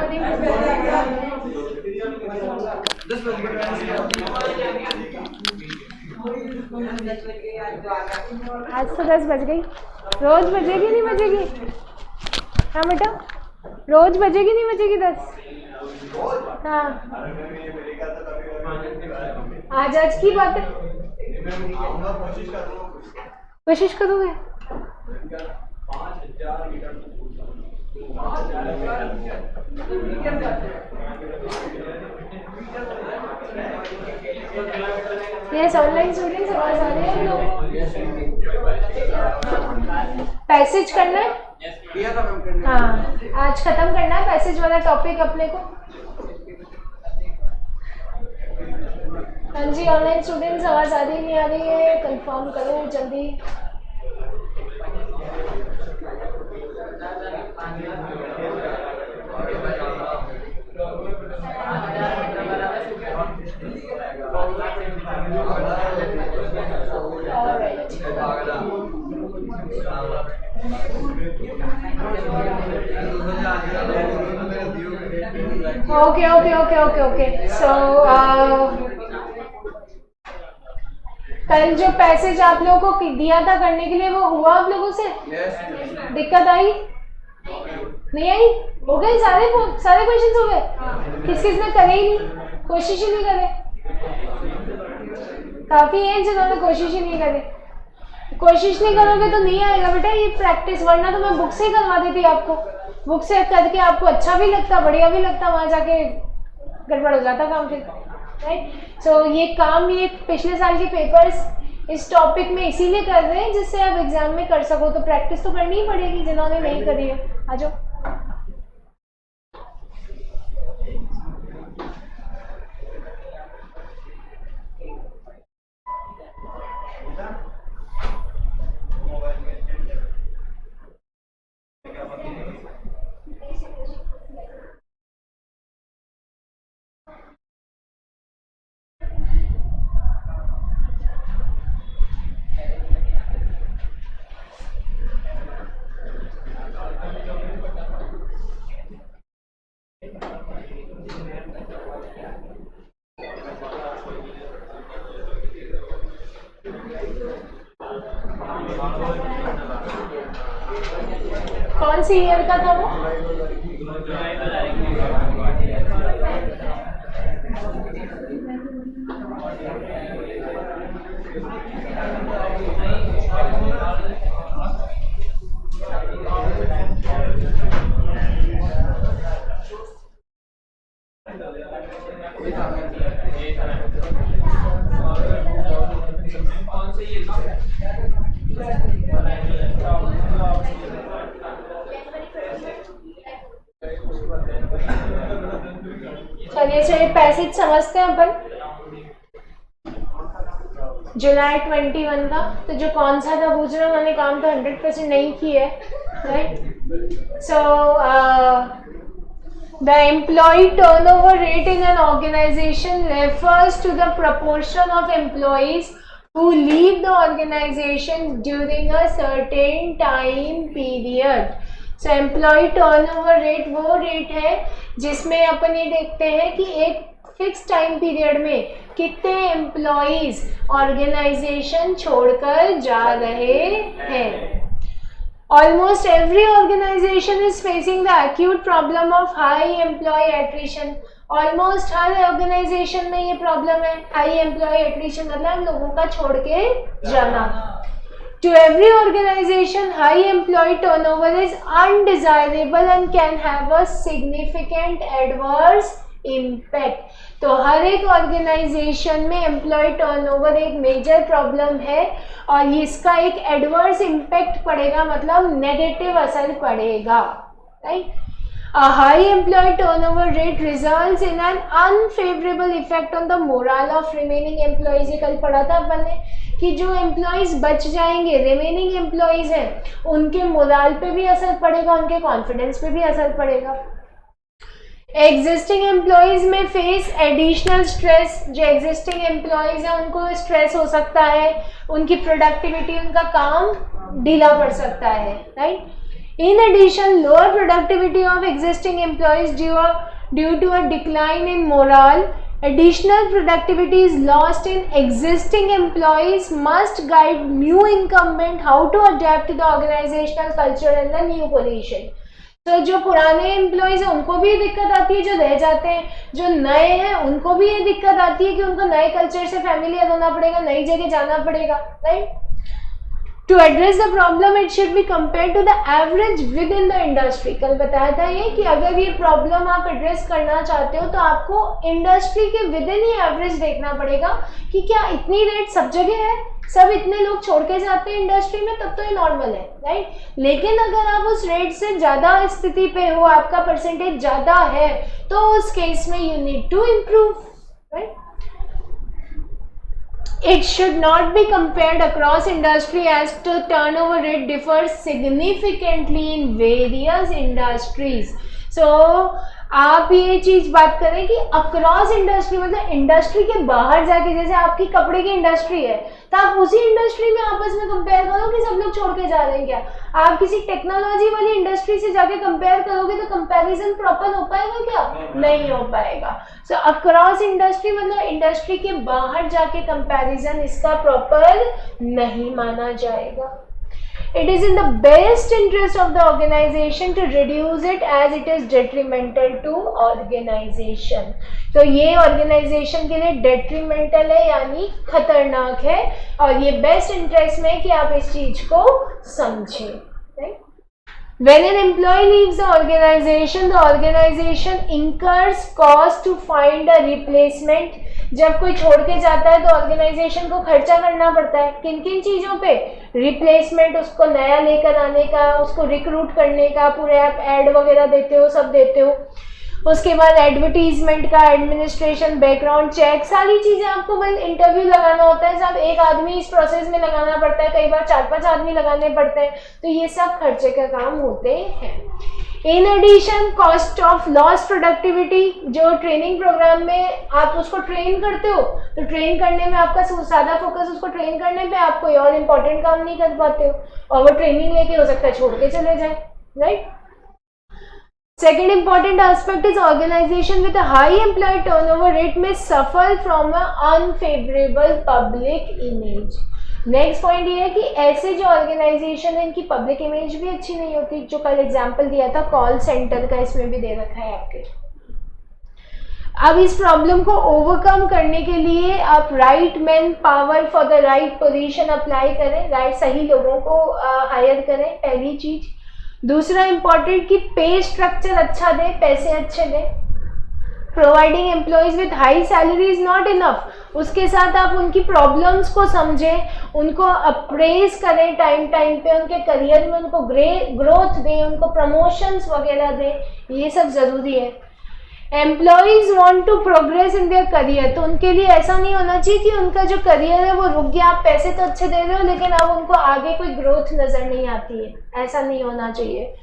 Morning. आज तो 10 बज गई। रोज बजेगी नहीं बजेगी? हाँ बेटा, रोज बजेगी नहीं बजेगी 10? हाँ, आज की बात है। कोशिश करोगे? यस, ऑनलाइन स्टूडेंट्स आवाज आ रही है लोगों? पैसेज करना है? हाँ, आज खत्म करना है पैसेज वाला टॉपिक अपने को। हाँ जी, ऑनलाइन स्टूडेंट्स आवाज आ रही नहीं आ रही है? कंफर्म करो जल्दी। ओके। सो कल जो पैसेज आप लोगों को दिया था करने के लिए, वो हुआ आप लोगों से? दिक्कत आई? नहीं आई? हो गए सारे क्वेश्चंस हो गए? किस ने करे ही नहीं, कोशिश ही नहीं करे? काफी है जिन्होंने कोशिश ही नहीं करे। कोशिश नहीं करोगे तो नहीं आएगा बेटा ये प्रैक्टिस, वरना तो मैं बुक से ही करवा देती आपको। बुक से करके आपको अच्छा भी लगता, बढ़िया भी लगता, वहां जाके गड़बड़ हो जाता काम फिर, राइट? सो ये काम, ये पिछले साल के पेपर्स इस टॉपिक में इसीलिए कर रहे हैं जिससे आप एग्जाम में कर सको। तो प्रैक्टिस तो करनी ही पड़ेगी जिन्होंने नहीं करी है। आ जाओ। कौन सी ईयर का था वो? चलिए पैसेज समझते हैं अपन। जुलाई 21 का, तो जो कौन सा था पूछ रहे हो, मैंने काम तो 100% नहीं किया है, right? So the employee turnover rate in an organization refers to the proportion of employees who leave the organization during a certain time period. So employee turnover rate वो रेट है जिसमें अपन ये देखते हैं कि एक फिक्स टाइम पीरियड में कितने एम्प्लॉइज ऑर्गेनाइजेशन छोड़कर जा रहे हैं। Almost every organization is facing the acute problem of high employee attrition. ऑलमोस्ट हर ऑर्गेनाइजेशन में ये प्रॉब्लम है, हाई एम्प्लॉय एट्रिशन, मतलब लोगों का छोड़ के जाना। To every organization, high employee turnover is undesirable and can have a significant adverse impact. तो हर एक ऑर्गेनाइजेशन में एम्प्लॉय टर्नओवर एक मेजर प्रॉब्लम है और इसका एक एडवर्स इम्पैक्ट पड़ेगा, मतलब नेगेटिव असर पड़ेगा, right? A high employee turnover rate results in an unfavorable effect on the morale of remaining employees. ये कल पढ़ा था अपन ने कि जो एम्प्लॉइज बच जाएंगे, रिमेनिंग एम्प्लॉइज हैं, उनके मोराल पे भी असर पड़ेगा, उनके कॉन्फिडेंस पे भी असर पड़ेगा। एग्जिस्टिंग एम्प्लॉइज में फेस एडिशनल स्ट्रेस। जो एग्जिस्टिंग एम्प्लॉइज हैं उनको स्ट्रेस हो सकता है, उनकी प्रोडक्टिविटी, उनका काम ढीला पड़ सकता है, right? In addition, lower productivity of existing employees due to a decline in morale. Additional productivity is lost in existing employees must guide new incumbent how to adapt to the organizational culture and the new position. तो जो पुराने employees हैं उनको भी ये दिक्कत आती है, जो रह जाते हैं, जो नए हैं उनको भी ये दिक्कत आती है कि उनको नए कल्चर से फैमिलियर होना पड़ेगा, नई जगह जाना पड़ेगा, right. To address the problem, it should be compared to the average within the industry. कल बताया था ये कि अगर ये प्रॉब्लम आप एड्रेस करना चाहते हो तो आपको इंडस्ट्री के विदिन ही एवरेज देखना पड़ेगा कि क्या इतनी रेट सब जगह है, सब इतने लोग छोड़ के जाते हैं इंडस्ट्री में, तब तो ये नॉर्मल है, राइट. लेकिन अगर आप उस रेट से ज़्यादा स्थिति पे हो, आपका परसेंटेज ज़्यादा है, तो उस केस में you need to improve, right. It should not be compared across industry as the turnover rate differs significantly in various industries. So आप ये चीज बात करें कि अक्रॉस इंडस्ट्री मतलब इंडस्ट्री के बाहर जाके, जैसे आपकी कपड़े की इंडस्ट्री है तो आप उसी इंडस्ट्री में आपस में कंपेयर करो कि सब लोग छोड़ के जा रहे हैं क्या. आप किसी टेक्नोलॉजी वाली इंडस्ट्री से जाके कंपेयर करोगे तो कंपैरिजन प्रॉपर हो पाएगा क्या? नहीं हो पाएगा. सो अक्रॉस इंडस्ट्री मतलब इंडस्ट्री के बाहर जाके कंपैरिजन इसका प्रॉपर नहीं माना जाएगा. It is in the best interest of the organization to reduce it as it is detrimental to organization. तो ये organization के लिए detrimental है यानी खतरनाक है और ये best interest में है कि आप इस चीज को समझें. right? When an employee leaves the organization incurs cost to find a replacement. जब कोई छोड़ के जाता है तो ऑर्गेनाइजेशन को खर्चा करना पड़ता है किन किन चीज़ों पे? रिप्लेसमेंट, उसको नया लेकर आने का, उसको रिक्रूट करने का, पूरे आप एड वगैरह देते हो, सब देते हो. उसके बाद एडवर्टीजमेंट का, एडमिनिस्ट्रेशन, बैकग्राउंड चेक, सारी चीज़ें आपको बस इंटरव्यू लगाना होता है, सब एक आदमी इस प्रोसेस में लगाना पड़ता है, कई बार 4-5 आदमी लगाने पड़ते हैं, तो ये सब खर्चे का काम होते हैं. In addition cost of loss productivity, जो ट्रेनिंग प्रोग्राम में आप उसको ट्रेन करते हो तो ट्रेन करने में आपका सादा फोकस उसको ट्रेन करने पे, आप कोई और इम्पोर्टेंट काम नहीं कर पाते हो और वो ट्रेनिंग लेके हो सकता है छोड़ के चले जाए, right. Second important aspect is organization with a high employee turnover rate may suffer from an unfavorable public image. Next point ये है कि ऐसे जो ऑर्गेनाइजेशन है इनकी पब्लिक इमेज भी अच्छी नहीं होती. जो कल एग्जांपल दिया था कॉल सेंटर का, इसमें भी दे रखा है आपके. अब इस प्रॉब्लम को ओवरकम करने के लिए आप right man power for the right position apply करें, राइट सही लोगों को हायर करें, पहली चीज. दूसरा इम्पॉर्टेंट कि पे स्ट्रक्चर अच्छा दे, पैसे अच्छे दें. Providing employees with high salary is not enough, उसके साथ आप उनकी प्रॉब्लम्स को समझें, उनको अप्रेज करें टाइम पे, उनके करियर में उनको ग्रोथ दें, उनको प्रमोशंस वगैरह दें, ये सब ज़रूरी है. Employees want to progress in their career, तो उनके लिए ऐसा नहीं होना चाहिए कि उनका जो करियर है वो रुक गया, आप पैसे तो अच्छे दे रहे हो लेकिन अब उनको आगे कोई ग्रोथ नज़र नहीं आती है, ऐसा नहीं होना चाहिए.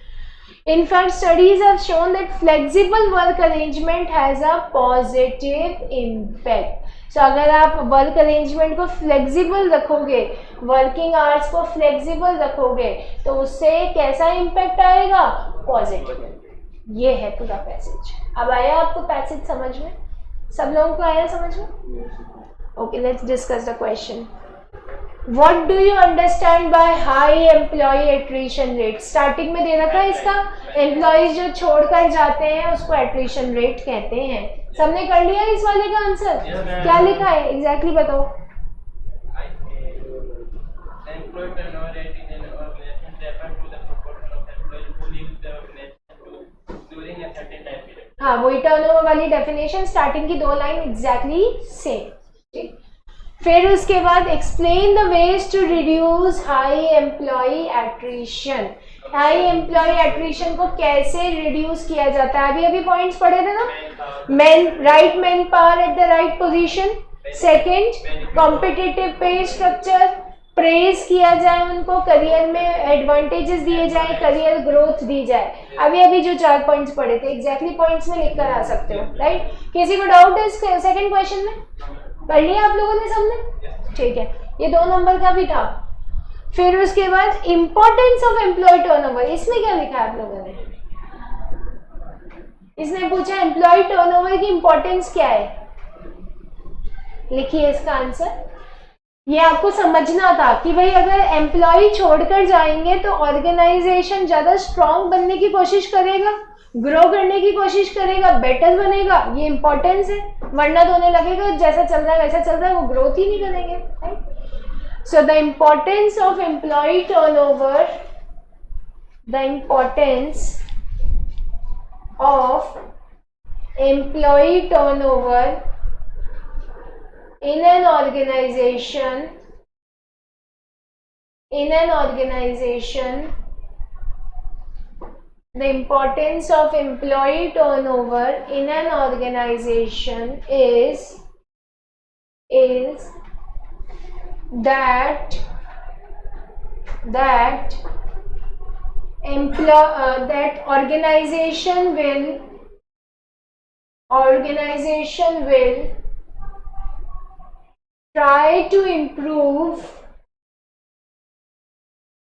In fact, studies have shown that flexible work arrangement has a positive impact. So अगर आप वर्क अरेंजमेंट को फ्लेक्सिबल रखोगे, वर्किंग आवर्स को फ्लेक्सिबल रखोगे, तो उससे कैसा इम्पैक्ट आएगा? पॉजिटिव. ये है पूरा पैसेज. अब आया आपको पैसेज समझ में? सब लोगों को आया समझ में? Okay, let's discuss the question. What do you understand by high employee attrition rate? Starting में दे रखा है इसका, एम्प्लॉयज जो छोड़कर जाते हैं उसको एट्रिशन रेट कहते हैं. सबने कर लिया इस वाले का आंसर? क्या लिखा है एग्जैक्टली बताओ. हाँ, वही टर्नओवर वाली डेफिनेशन, स्टार्टिंग की 2 लाइन एग्जैक्टली सेम. ठीक. फिर उसके बाद explain the ways to reduce high employee attrition. High employee attrition को कैसे रिड्यूस किया जाता है? अभी पॉइंट्स पढ़े थे ना. Right man power at the right position. Second, competitive पे स्ट्रक्चर, प्रेज किया जाए उनको, करियर में एडवांटेजेस दिए जाए, करियर ग्रोथ दी जाए. अभी जो 4 पॉइंट्स पढ़े थे एग्जैक्टली पॉइंट्स में लिख कर आ सकते हो, राइट. किसी को डाउट है सेकंड क्वेश्चन में? पढ़ लिया आप लोगों ने सबने? ठीक है, ये 2 नंबर का भी था. फिर उसके बाद इंपॉर्टेंस ऑफ एम्प्लॉय टर्नओवर, इसमें क्या लिखा है आप लोगों ने? इसने पूछा एम्प्लॉय टर्नओवर की इंपॉर्टेंस क्या है, लिखिए इसका आंसर। ये आपको समझना था कि भाई अगर एम्प्लॉय छोड़कर जाएंगे तो ऑर्गेनाइजेशन ज्यादा स्ट्रांग बनने की कोशिश करेगा, ग्रो करने की कोशिश करेगा, बेटर बनेगा, ये इंपॉर्टेंस है। वरना तो उन्हें लगेगा जैसा चल रहा है वैसा चल रहा है, वो ग्रोथ ही नहीं करेंगे, right. So the importance of employee turnover, the importance of employee turnover in an organization the importance of employee turnover in an organization is that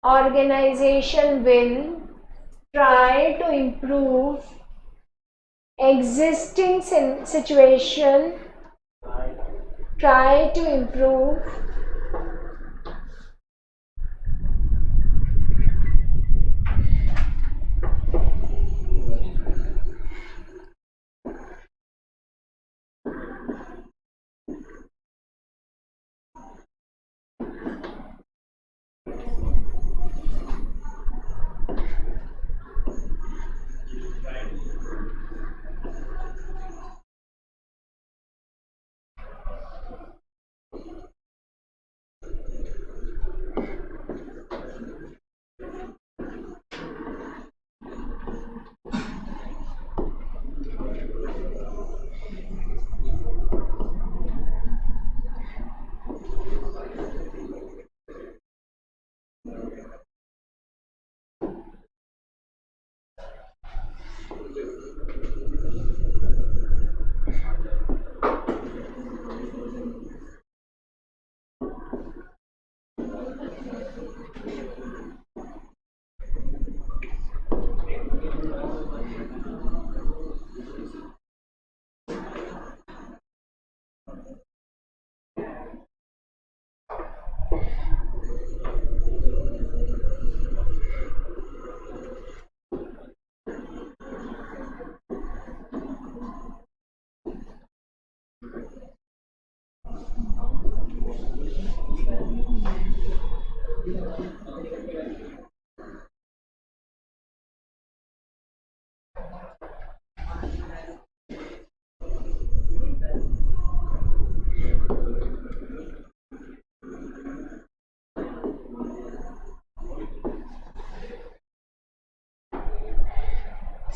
organization will try to improve existing situation, try to improve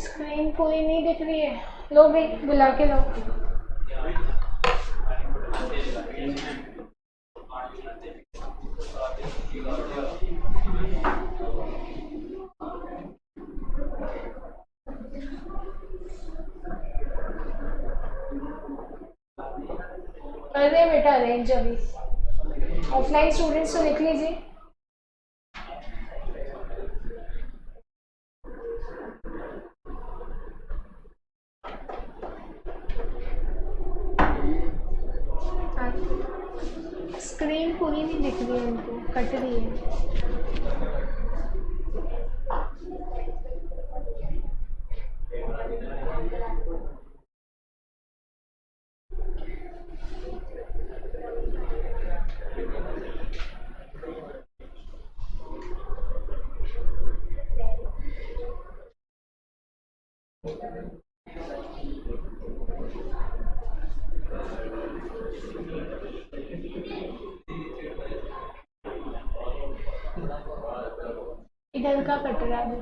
screen पूरी नहीं दिख रही है, लो भाई बुला के लो। अरे बेटा अरेंज अभी, ऑफलाइन स्टूडेंट्स तो लिख लीजिए। स्क्रीन पूरी नहीं दिख रही है, उनको कट रही है। इधर का कट रहा है।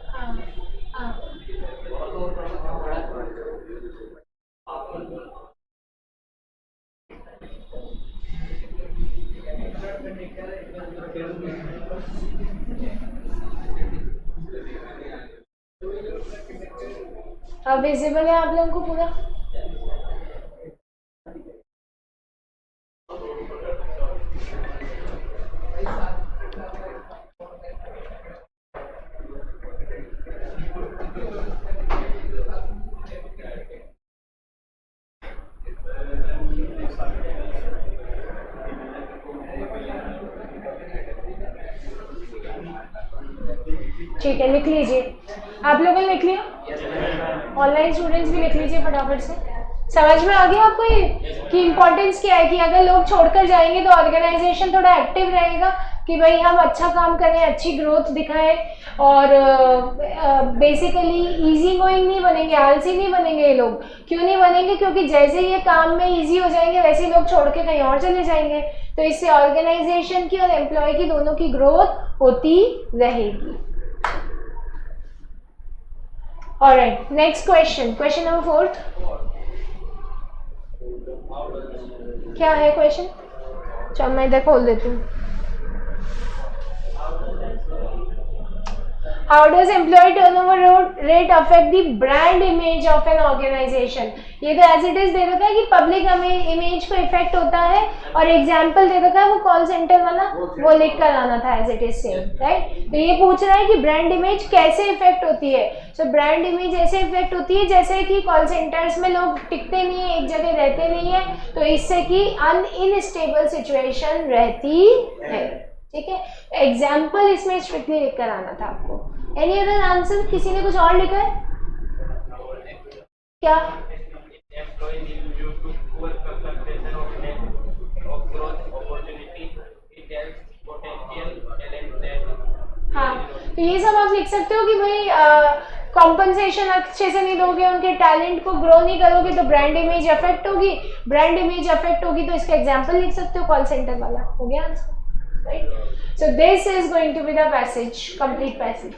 हाँ हाँ अब विजिबल है आप लोगों को पूरा? ठीक है, लिख लीजिए। आप लोगों ने लिख लिया? ऑनलाइन स्टूडेंट्स भी लिख लीजिए फटाफट से। समझ में आ गया आपको ये कि इम्पोर्टेंस क्या है कि अगर लोग छोड़कर जाएंगे तो ऑर्गेनाइजेशन थोड़ा एक्टिव रहेगा कि भाई हम अच्छा काम करें, अच्छी ग्रोथ दिखाएं, और बेसिकली इजी गोइंग नहीं बनेंगे, आलसी नहीं बनेंगे ये लोग। क्यों नहीं बनेंगे? क्योंकि जैसे ये काम में इजी हो जाएंगे वैसे ही लोग छोड़ के कहीं और चले जाएंगे, तो इससे ऑर्गेनाइजेशन की और एम्प्लॉय की दोनों की ग्रोथ होती रहेगी। Alright, next question, question number 4। क्या है क्वेश्चन? चलो मैं इधर खोल देती हूँ। How does employee turnover rate affect the brand image of an organization? ये तो एज इट इज दे रखा है कि पब्लिक इमेज को इफेक्ट होता है, और एग्जाम्पल दे रखा है वो कॉल सेंटर वाला, वो लिख कर आना था as it is same, right. तो ये पूछ रहा है कि ब्रांड इमेज कैसे इफेक्ट होती है। सो ब्रांड इमेज ऐसे इफेक्ट होती है जैसे कि कॉल सेंटर्स में लोग टिकते नहीं है, एक जगह रहते नहीं है, तो इससे कि अनइनस्टेबल सिचुएशन रहती है, ठीक है। एग्जाम्पल इसमें स्ट्रिक्टली लिख कर आना था आपको। Any other answer? किसी ने कुछ और लिखा है क्या? हाँ, तो ये सब आप लिख सकते हो कि भाई कॉम्पनसेशन अच्छे से नहीं दोगे, उनके टैलेंट को ग्रो नहीं करोगे तो ब्रांड इमेज अफेक्ट होगी, ब्रांड इमेज अफेक्ट होगी तो इसका एग्जाम्पल लिख सकते हो कॉल सेंटर वाला। हो गया answer, right. So this is going to be the passage, complete passage.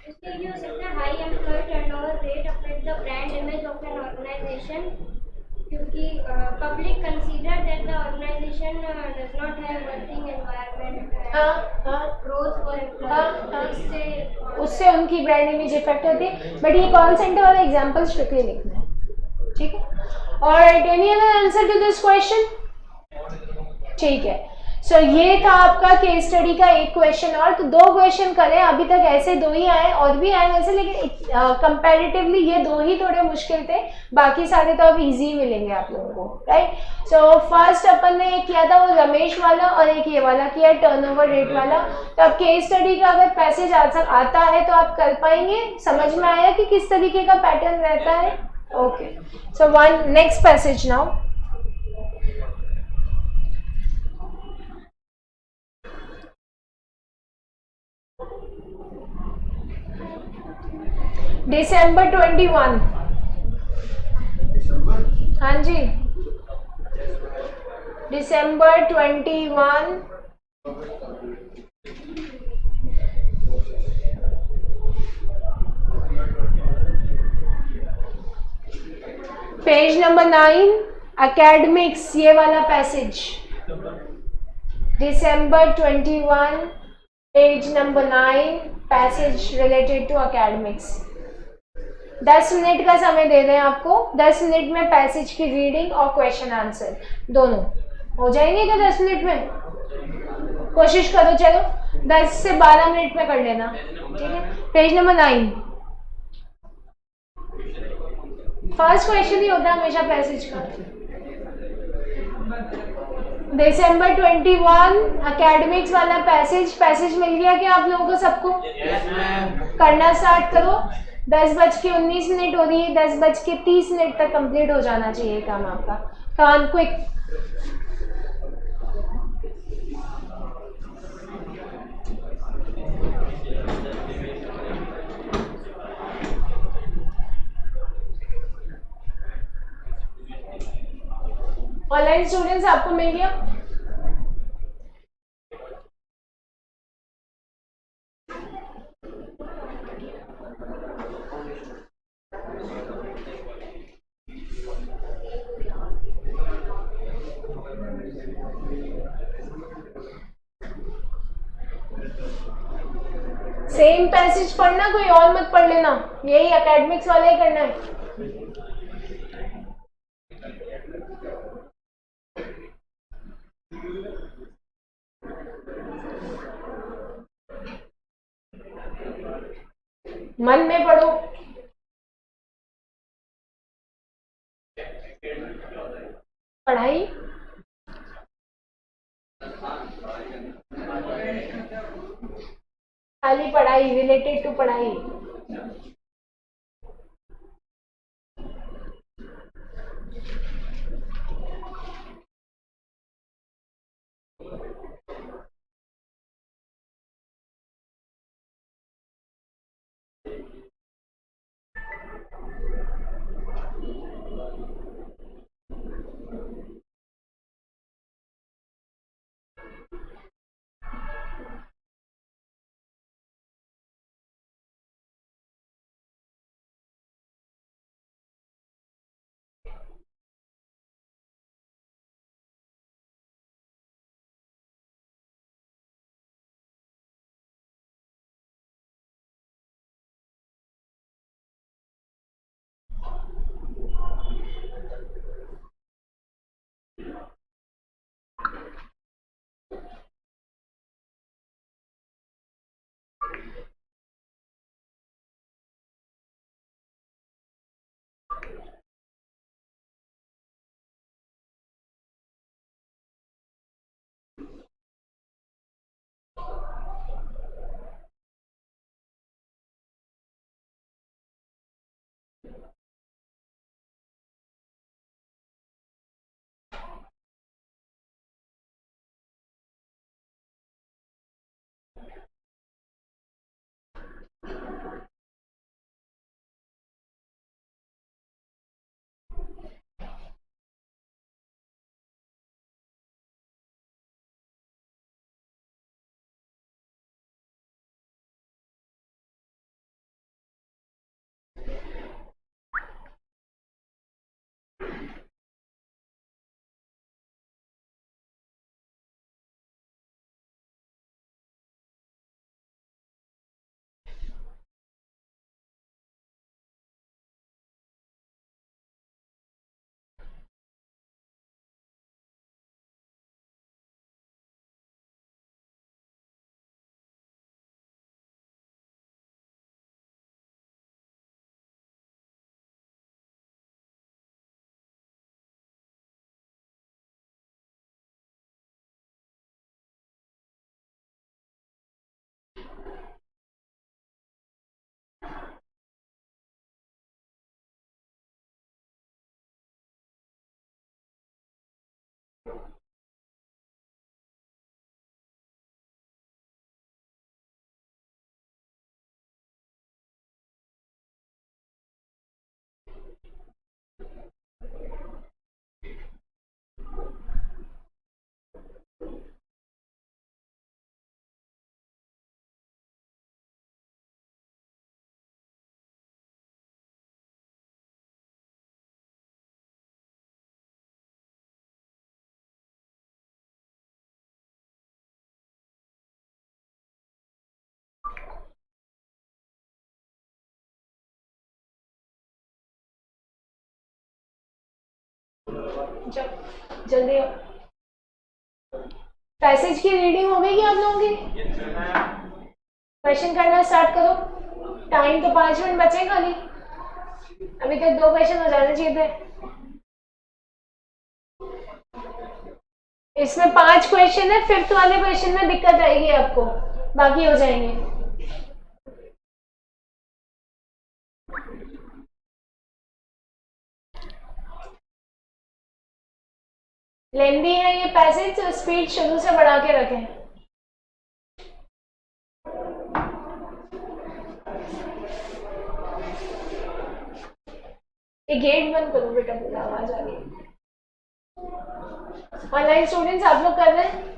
इसके लिए हो सकता है high employ turnover rate affect the brand image of an organisation, क्योंकि public consider that the organisation does not have working environment, growth for employ, उससे उनकी brand image effect होती है। बट ये कॉल सेंटर वाला एग्जांपल स्ट्रिक्टली लिखना है, ठीक है। Alright, any other answer to this question? ठीक है। सो ये था आपका केस स्टडी का एक क्वेश्चन, और तो 2 क्वेश्चन करें अभी तक, ऐसे 2 ही आए, और भी आए वैसे, लेकिन कंपैरेटिवली ये 2 ही थोड़े मुश्किल थे, बाकी सारे तो अब इजी मिलेंगे आप लोगों को, राइट। सो फर्स्ट अपन ने एक किया था वो रमेश वाला, और एक ये वाला किया टर्नओवर रेट वाला। तो अब केस स्टडी का अगर पैसेज आता है तो आप कर पाएंगे। समझ में आया कि किस तरीके का पैटर्न रहता है? Okay, so one next passage now. December 21। हाँ जी, December 21। पेज नंबर 9, academics, ये वाला passage. December 21, page number 9, passage related to academics। 10 minute का समय दे रहे हैं आपको, 10 मिनट में पैसेज की रीडिंग और क्वेश्चन आंसर दोनों हो जाएंगे क्या 10 मिनट में? कोशिश करो, चलो 10 से 12 मिनट में कर लेना, ठीक है। पेज नंबर 9, फर्स्ट क्वेश्चन ही होता है हमेशा पैसेज का। December 21 एकेडमिक्स वाला पैसेज मिल गया क्या आप लोगों को सबको? करना स्टार्ट करो। 10:19 हो रही है, 10:30 तक कंप्लीट हो जाना चाहिए काम आपका। कान क्विक। ऑनलाइन स्टूडेंट्स आपको मिल गया? सेम पैसेज पढ़ना, कोई और मत पढ़ लेना, यही एकेडमिक्स वाला ही करना है। मन में पढ़ो। पढ़ाई खाली पढ़ाई, रिलेटेड टू पढ़ाई। जल्दी पैसेज की रीडिंग हो गई क्या आप लोगों की? क्वेश्चन करना स्टार्ट करो। टाइम तो 5 मिनट बचे खाली, अभी तक 2 क्वेश्चन हो जाने चाहिए थे। इसमें 5 क्वेश्चन है, फिफ्थ वाले क्वेश्चन में दिक्कत आएगी आपको, बाकी हो जाएंगे। लेंदी है ये पैसेज, तो स्पीड शुरू से बढ़ा के रखें। ये गेट बंद करो बेटा, पूरा आवाज आ रही है। ऑनलाइन स्टूडेंट्स आप लोग कर रहे हैं?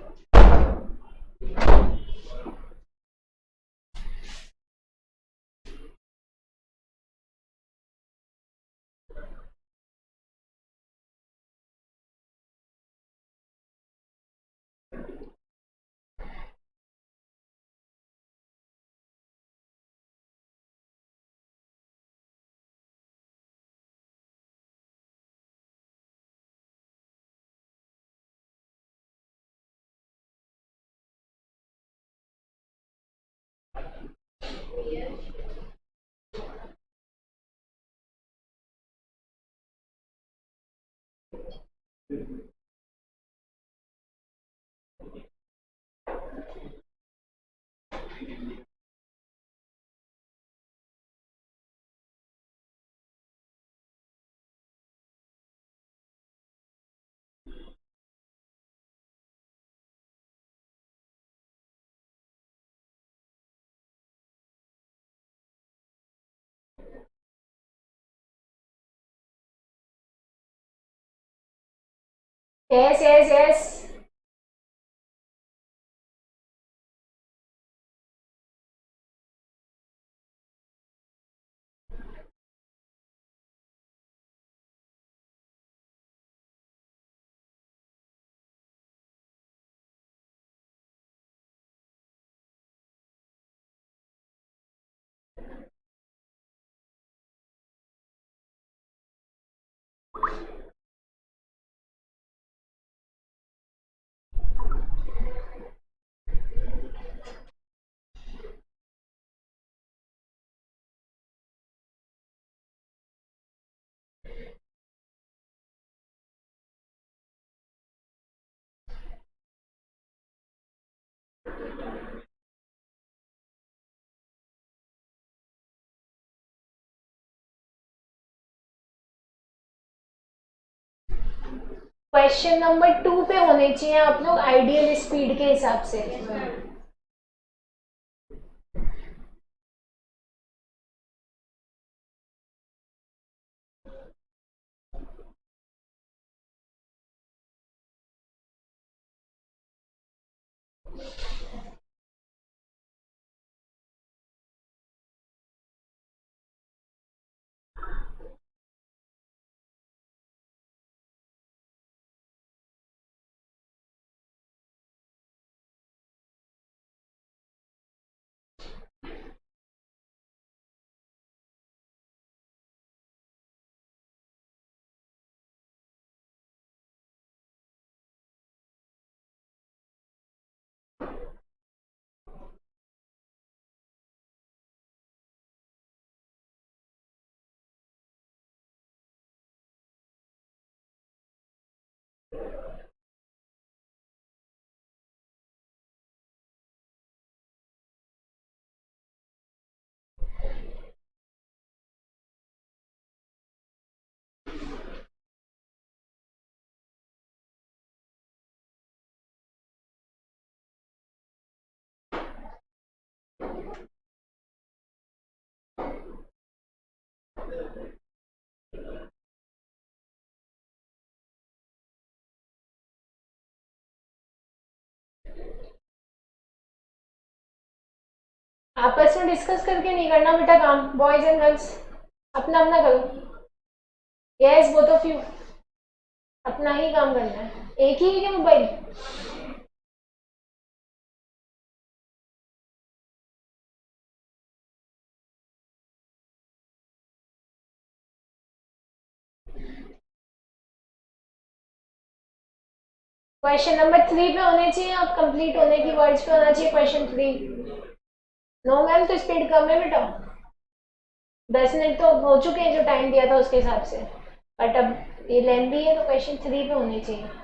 Yes yes yes. Question number 2 पे होने चाहिए आप लोग आइडियल स्पीड के हिसाब से। आपस में डिस्कस करके नहीं करना बेटा काम, बॉयज एंड गर्ल्स अपना अपना करो। यस बोथ ऑफ यू अपना ही काम करना है। एक ही है क्या मोबाइल? क्वेश्चन नंबर 3 पे होने चाहिए, आप कंप्लीट होने की वर्ड्स पे होना चाहिए क्वेश्चन 3। नो मैम तो स्पीड कम है बेटा, 10 मिनट तो हो चुके हैं जो टाइम दिया था उसके हिसाब से, बट अब ये लेंथी है तो क्वेश्चन 3 पे होने चाहिए।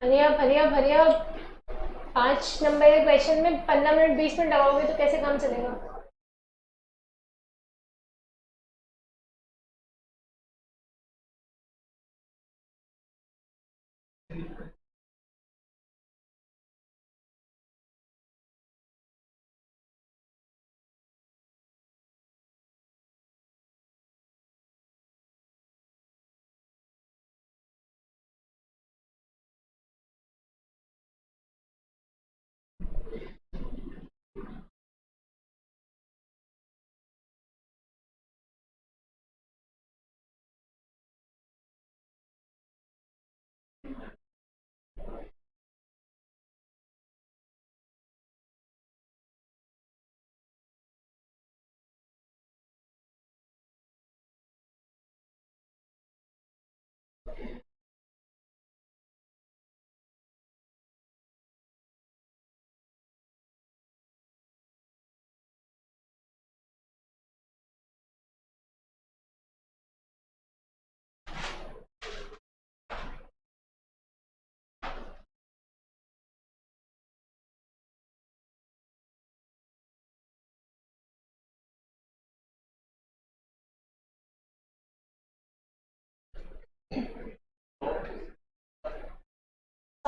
Hurry up hurry up hurry up. 5 number के क्वेश्चन में 15 मिनट 20 मिनट लगाओगे तो कैसे काम चलेगा?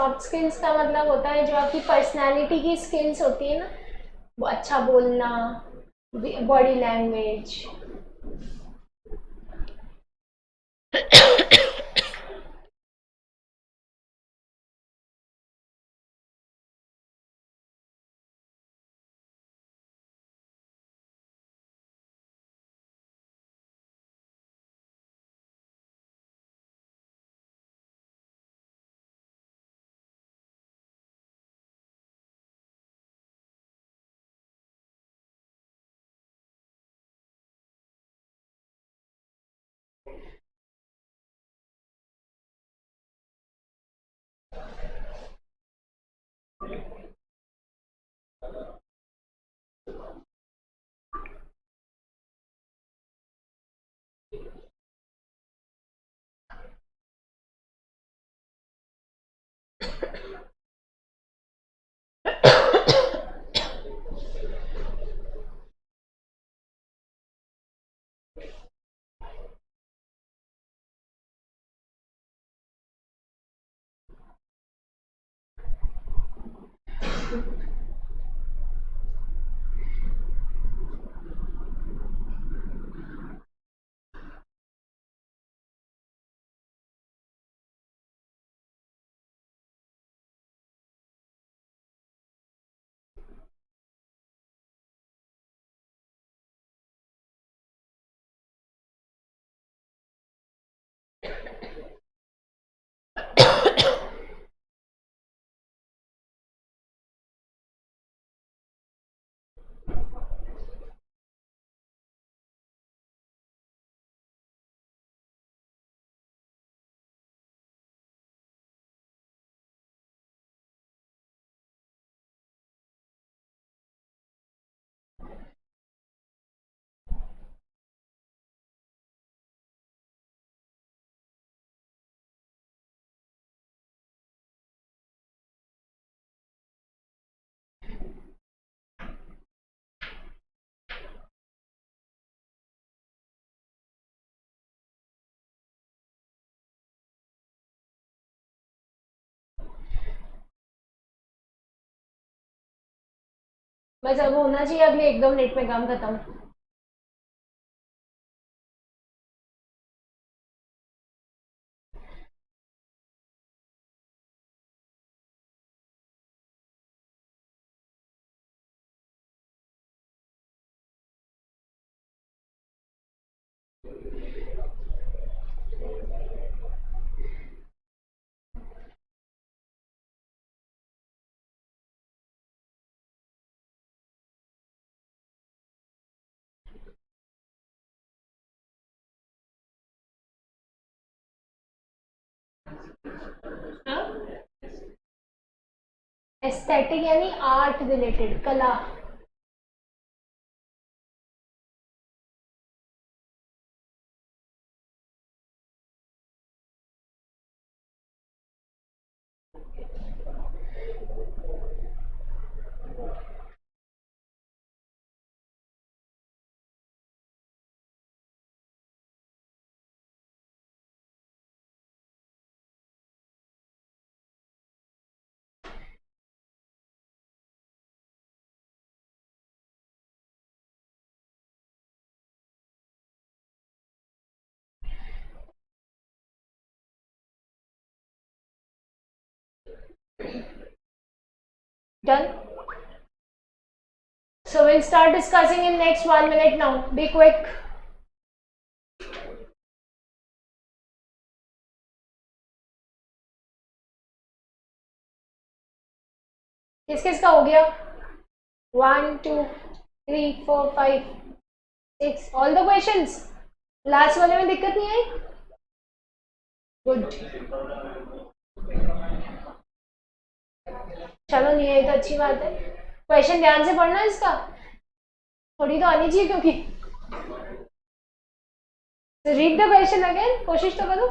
सॉफ्ट स्किल्स का मतलब होता है जो आपकी पर्सनालिटी की स्किल्स होती है ना, वो अच्छा बोलना, बॉडी लैंग्वेज। बस अब होना चाहिए अगले 1-2 मिनट में काम खत्म। एस्थेटिक यानी आर्ट रिलेटेड, कला। Done. So we'll start discussing in next 1 minute now. Be quick. किस किस का हो गया? 1 2 3 4 5 6 ऑल द क्वेश्चंस। लास्ट वाले में दिक्कत नहीं आई? गुड। चलो नहीं आई तो अच्छी बात है। क्वेश्चन ध्यान से पढ़ना इसका, थोड़ी तो आनी चाहिए क्योंकि। रीड द क्वेश्चन अगेन, कोशिश तो करो।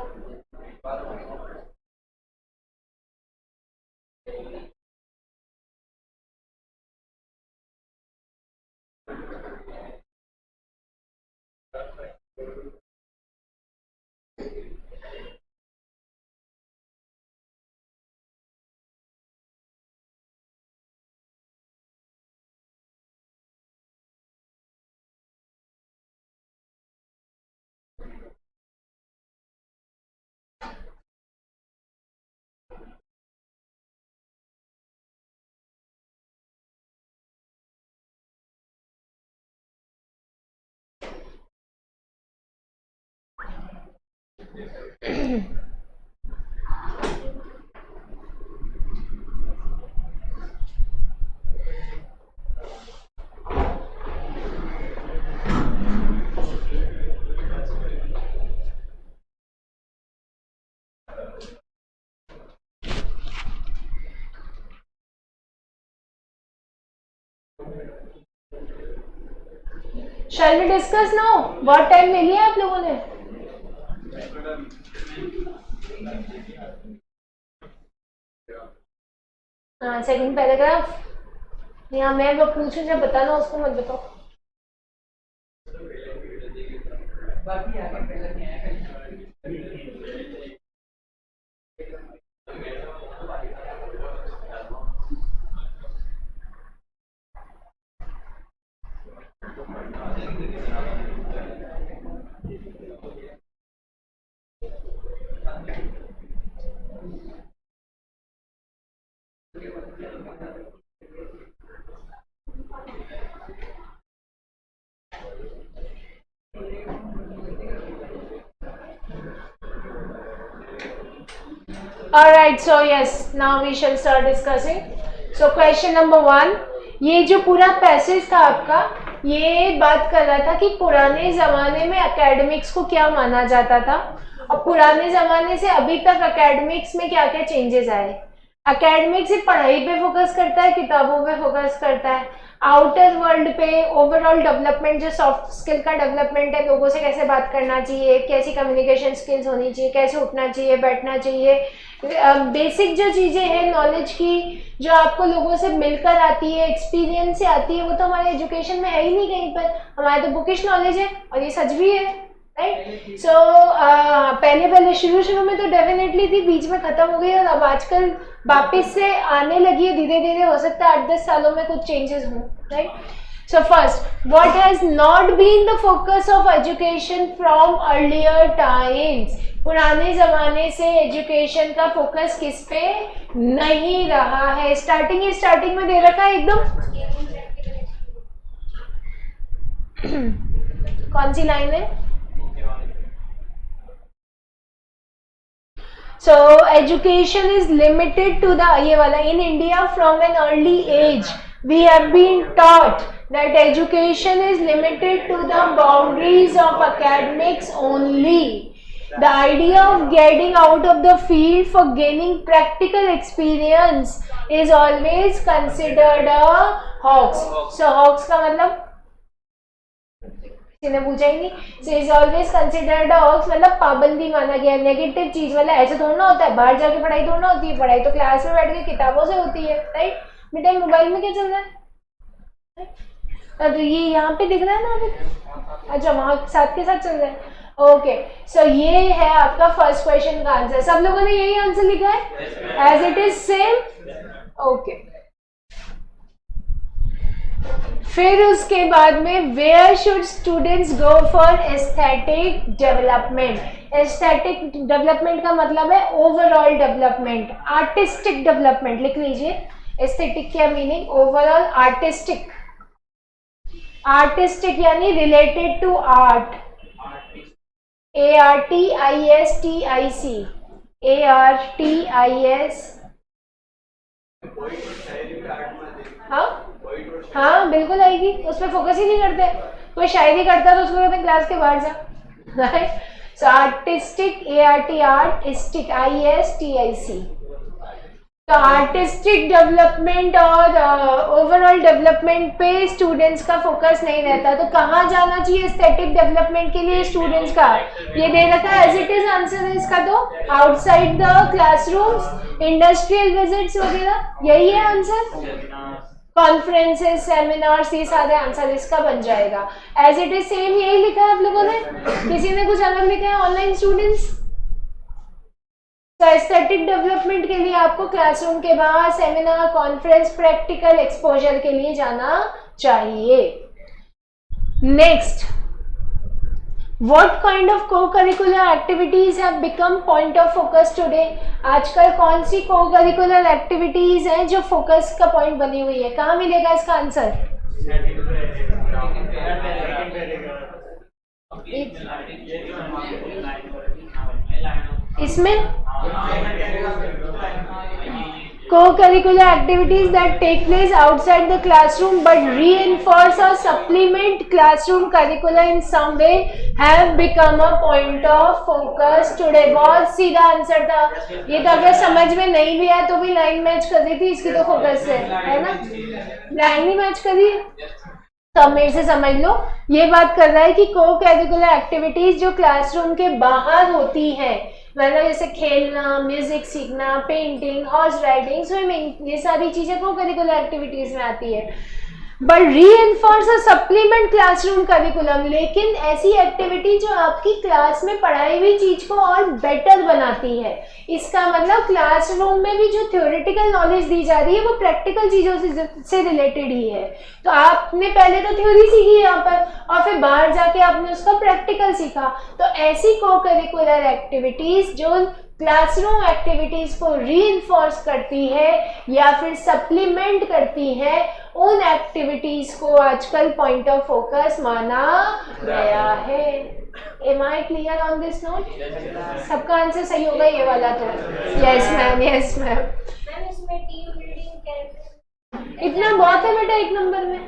Shall we discuss now? बहुत टाइम ले लिया आप लोगों ने? हाँ, सेकंड पैराग्राफ। यहाँ मैं वो पूछूं जब बताना, उसको मत बताओ। बाकी आगे पहले नहीं आया। Alright, so yes, now we shall start discussing. So question number 1, ये जो पूरा पैसेज था आपका, ये बात कर रहा था कि पुराने ज़माने में एकेडमिक्स को क्या माना जाता था और पुराने ज़माने से अभी तक एकेडमिक्स में क्या क्या चेंजेस आए। एकेडमिक्स सिर्फ पढ़ाई पे फोकस करता है, किताबों पे फोकस करता है, आउटर वर्ल्ड पे ओवरऑल डेवलपमेंट, जो सॉफ्ट स्किल का डेवलपमेंट है, लोगों से कैसे बात करना चाहिए, कैसी कम्युनिकेशन स्किल्स होनी चाहिए, कैसे उठना चाहिए, बैठना चाहिए, बेसिक जो चीज़ें हैं नॉलेज की जो आपको लोगों से मिलकर आती है, एक्सपीरियंस से आती है, वो तो हमारे एजुकेशन में है ही नहीं कहीं पर। हमारे तो बुकिश नॉलेज है और ये सच भी है, राइट। सो पहले शुरू में तो डेफिनेटली थी, बीच में खत्म हो गई और अब आजकल वापस से आने लगी है धीरे धीरे। हो सकता है 8-10 सालों में कुछ चेंजेस हों, right. So first, what has not been the focus of education from earlier times. पुराने जमाने से एजुकेशन का फोकस किस पे नहीं रहा है। स्टार्टिंग में दे रखा है एकदम, कौन सी लाइन है? So education is limited to the, ये वाला, in India from an early age we have been taught that education is limited to the boundaries of academics only. The idea of getting out of the field for gaining practical experience is always considered a hoax. So hoax का मतलब ने पूछा ही नहीं। So is always considered a hoax, मतलब पाबंदी माना गया, negative चीज। मतलब ऐसे थोड़ा ना होता है, बाहर जाके पढ़ाई थोड़ा ना होती है, पढ़ाई तो क्लास में बैठ के किताबों से होती है, राइट। बेटा मोबाइल में क्या चल रहा है? तो ये यहाँ पे दिख रहा है ना अभी? अच्छा, वहाँ साथ के साथ चल रहा है। ओके, सो ये है आपका फर्स्ट क्वेश्चन का आंसर। सब लोगों ने यही आंसर लिखा है, as it is same. Okay, फिर उसके बाद में where should students go for aesthetic development. Aesthetic development का मतलब है ओवरऑल डेवलपमेंट, आर्टिस्टिक डेवलपमेंट। लिख लीजिए, एस्थेटिक क्या मीनिंग? Overall artistic. आर्टिस्टिक यानी related to art, ARTISTIC, ARTIS। हाँ बिल्कुल आएगी, उस पर फोकस ही नहीं करते। कोई शायरी करता तो उसको कहते हैं क्लास के बाहर जा, राइट। सो आर्टिस्टिक, आर्टिस्टिक, ISTIC। तो आर्टिस्टिक डेवलपमेंट और ओवरऑल डेवलपमेंट पे स्टूडेंट्स का फोकस नहीं रहता। तो कहाँ जाना चाहिए एस्थेटिक डेवलपमेंट के लिए स्टूडेंट्स का? ये दे रखा है, एज इट इज आंसर है इसका। तो outside the classrooms, industrial visits वगैरह, यही है आंसर। कॉन्फ्रेंसेस, सेमिनार्स, ये सारे आंसर इसका बन जाएगा। एज इट इज सेम यही लिखा है आप लोगों ने, किसी ने कुछ अलग लिखा है? ऑनलाइन स्टूडेंट्स, तो एस्थेटिक डेवलपमेंट के लिए आपको क्लासरूम के बाहर सेमिनार, कॉन्फ्रेंस, प्रैक्टिकल एक्सपोजर के लिए जाना चाहिए। नेक्स्ट, व्हाट काइंड ऑफ को curricular activities have become point of focus today. आजकल कौन सी को करिकुलर एक्टिविटीज हैं जो फोकस का पॉइंट बनी हुई है? कहाँ मिलेगा इसका आंसर? इसमें co-curricular activities that take place outside the classroom but reinforce or supplement classroom curricula in some way have become a point of focus today. बहुत सीधा आंसर था ये, तो अगर समझ में नहीं भी आया तो भी लाइन मैच कर दी थी, इसकी तो फोकस है ना, लाइन ही मैच कर दी। तो अब मेरे से समझ लो, ये बात कर रहा है कि को करिकुलर एक्टिविटीज जो क्लासरूम के बाहर होती है, मतलब जैसे खेलना, म्यूजिक सीखना, पेंटिंग, हॉर्स राइडिंग, स्विमिंग, ये सारी चीजें को करिकुलर एक्टिविटीज में आती है। बट रीइंफोर्स और सप्लीमेंट क्लासरूम करिकुलम, लेकिन ऐसी एक्टिविटी जो आपकी क्लास में पढ़ाई हुई चीज को और बेटर बनाती है। इसका मतलब क्लासरूम में भी जो थ्योरेटिकल नॉलेज दी जा रही है वो प्रैक्टिकल चीजों से रिलेटेड ही है। तो आपने पहले तो थ्योरी सीखी यहाँ पर और फिर बाहर जाके आपने उसका प्रैक्टिकल सीखा। तो ऐसी को करिकुलर एक्टिविटीज जो क्लासरूम एक्टिविटीज को रीइंफोर्स करती है या फिर सप्लीमेंट करती है, उन एक्टिविटीज को आजकल पॉइंट ऑफ फोकस माना गया है। Am I clear on this note? सबका आंसर सही होगा ये वाला तो? Yes ma'am, yes ma'am. Ma'am इसमें टीम बिल्डिंग कैरेक्टर इतना बहुत है बेटा एक नंबर में,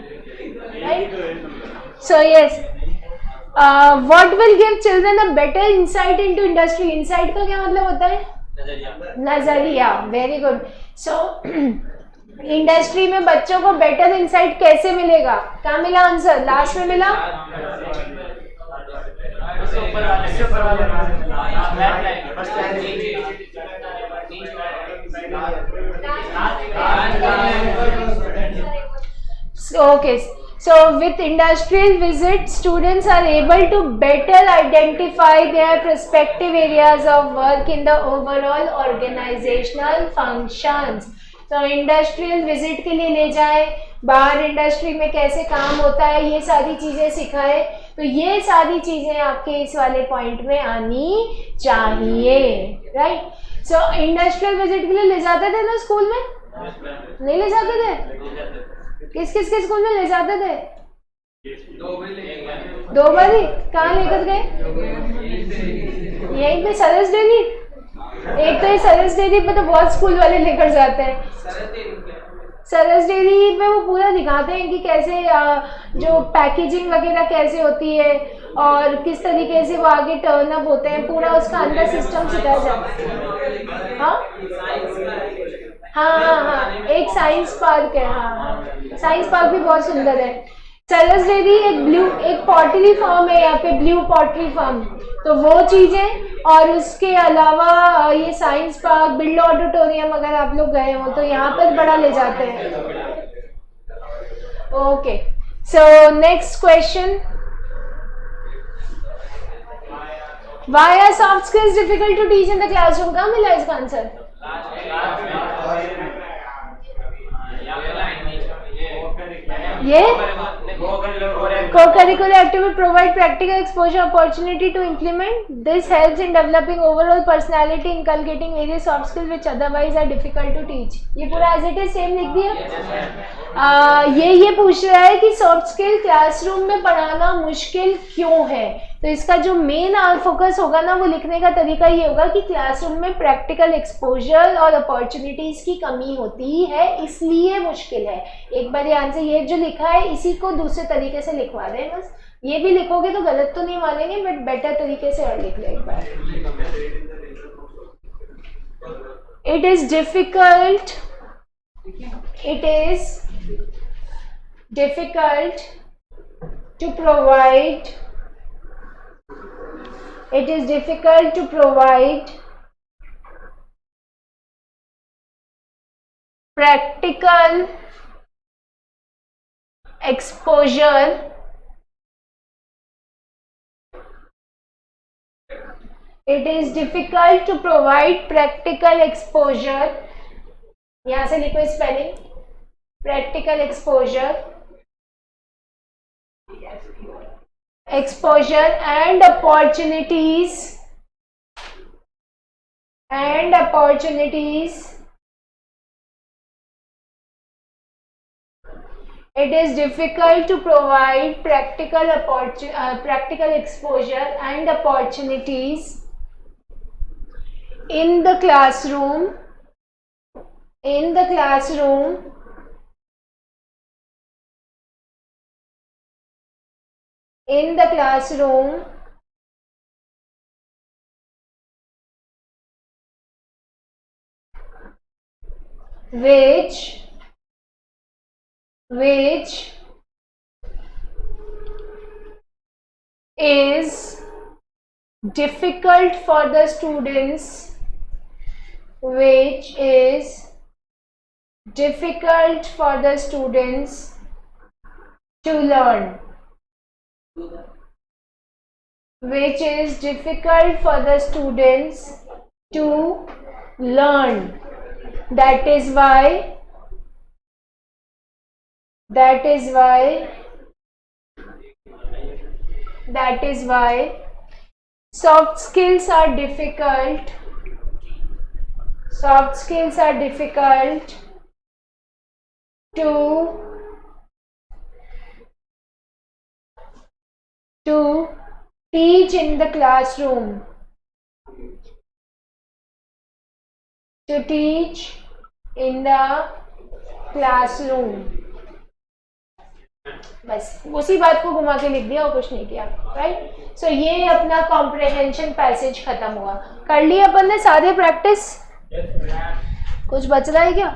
right? So yes, what will give children a better insight into industry? Insight का क्या मतलब होता है? नजरिया। Very good. सो इंडस्ट्री में बच्चों को बेटर इंसाइट कैसे मिलेगा? क्या मिला आंसर? लास्ट में मिला okay. So with industrial visits, students are able to better identify their prospective areas of work in the overall organizational functions. तो इंडस्ट्रियल विजिट के लिए ले जाए, बाहर इंडस्ट्री में कैसे काम होता है ये सारी चीजें सिखाए। तो ये सारी चीजें आपके इस वाले पॉइंट में आनी चाहिए, राइट? सो इंडस्ट्रियल विजिट के लिए ले जाते थे ना स्कूल में? नहीं ले जाते थे? किस किस के स्कूल में ले जाते थे? दो बार ही? कहाँ लेकर गए? यहीं पे सरस डेली? एक तो ये सरस डेली पे तो बहुत स्कूल वाले लेकर जाते हैं। सरस डेली पे वो पूरा दिखाते हैं कि कैसे जो पैकेजिंग वगैरह कैसे होती है और किस तरीके से वो आगे टर्न अप होते हैं, पूरा उसका अंदर सिस्टम सिखाया जाता है। हाँ हाँ हाँ हाँ, एक साइंस पार्क है। हाँ हाँ, साइंस पार्क भी बहुत सुंदर है। सरस डेयरी एक पॉटरी फार्म है यहाँ पे, ब्लू पॉटरी फार्म, तो वो चीजें, और उसके अलावा ये साइंस पार्क, बिरला ऑडिटोरियम, अगर आप लोग गए हो तो यहाँ पर बड़ा ले जाते हैं। Okay, so next question, why are soft skills difficult to teach in the classroom? कहाँ मिला इसका आंसर? ये co-curricular activity provide practical exposure opportunity to implement. This helps in developing overall personality, inculcating various soft skills which otherwise are difficult to teach. ये पूरा as it is same लिख दिया। ये पूछ रहा है कि सॉफ्ट स्किल क्लासरूम में पढ़ाना मुश्किल क्यों है? तो इसका जो मेन फोकस होगा ना, वो लिखने का तरीका ये होगा कि क्लासरूम में प्रैक्टिकल एक्सपोजर और अपॉर्चुनिटीज की कमी होती है, इसलिए मुश्किल है। एक बार ये आंसर ये जो लिखा है इसी को दूसरे तरीके से लिखवा दें बस। ये भी लिखोगे तो गलत तो नहीं मानेंगे, बट बेटर तरीके से और लिख लो एक बार। It is difficult to provide practical exposure यहाँ से लिखो spelling, practical exposure and opportunities it is difficult to provide practical exposure and opportunities in the classroom, in the classroom, in the classroom, which is difficult for the students, which is difficult for the students to learn, which is difficult for the students to learn. That is why soft skills are difficult. Soft skills are difficult to teach in the classroom. To teach in the classroom. बस उसी बात को घुमा के लिख दिया और कुछ नहीं किया, राइट. सो ये अपना कॉम्प्रिहेंशन पैसेज खत्म हुआ. कर लिया अपन ने सारे प्रैक्टिस. कुछ बच रहा है क्या?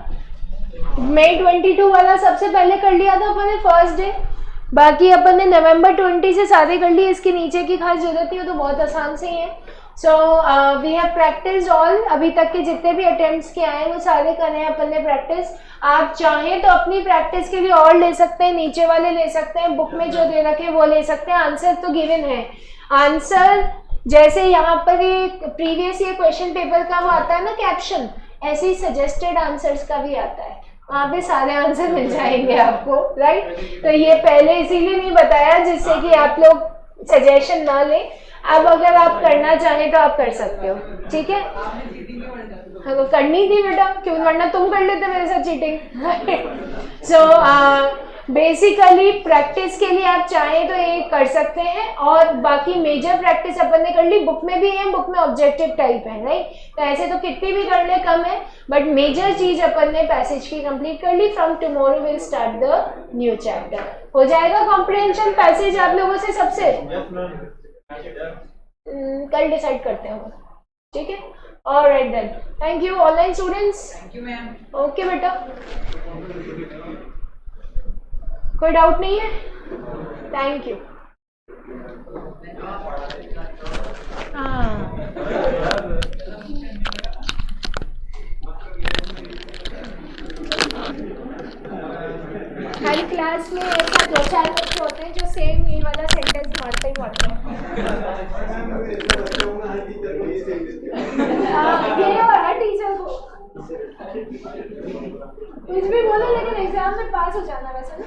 मई 22 वाला सबसे पहले कर लिया था अपन ने फर्स्ट डे. बाकी अपन ने नवंबर 20 से सारे कर लिए. इसके नीचे की खास जरूरत नहीं हो, तो बहुत आसान से ही है. So we have practice all. अभी तक के जितने भी अटेम्प्ट्स के आए वो सारे करे हैं अपन ने प्रैक्टिस. आप चाहें तो अपनी प्रैक्टिस के लिए और ले सकते हैं, नीचे वाले ले सकते हैं, बुक में जो दे रखे वो ले सकते हैं. आंसर तो गिवन है. आंसर जैसे यहाँ पर ये प्रीवियस ईयर क्वेश्चन पेपर का वो आता है ना कैप्शन, ऐसे ही सजेस्टेड आंसर्स का भी आता है. वहाँ पे सारे आंसर मिल जाएंगे आपको, राइट. तो ये पहले इसीलिए नहीं बताया जिससे कि आप लोग सजेशन ना लें. अब अगर आप करना चाहें तो आप कर सकते हो, ठीक है. हाँ, करनी थी बेटा, क्यों, वरना तुम कर लेते मेरे साथ चीटिंग. सो बेसिकली प्रैक्टिस के लिए आप चाहें तो ये कर सकते हैं. और बाकी मेजर प्रैक्टिस अपन ने कर ली. बुक में भी है, बुक में ऑब्जेक्टिव टाइप है, राइट. तो ऐसे तो कितनी भी कर ले कम है, बट मेजर चीज अपन ने पैसेज की कंप्लीट कर ली. From tomorrow will start the new chapter. हो जाएगा कॉम्प्रिहेंशन पैसेज आप लोगों से सबसे. कल डिसाइड करते हैं, ठीक है. Alright then, thank you online students. Thank you ma'am. Okay बेटा, कोई डाउट नहीं है. Thank you. हाँ, हर क्लास में ऐसा 2-4 बच्चे होते हैं जो सेम ये वाला सेंटेंस मारते ही मारते हैं. ये और हर टीचर को कुछ भी बोलो लेकिन एग्जाम में पास हो जाना वैसे ना.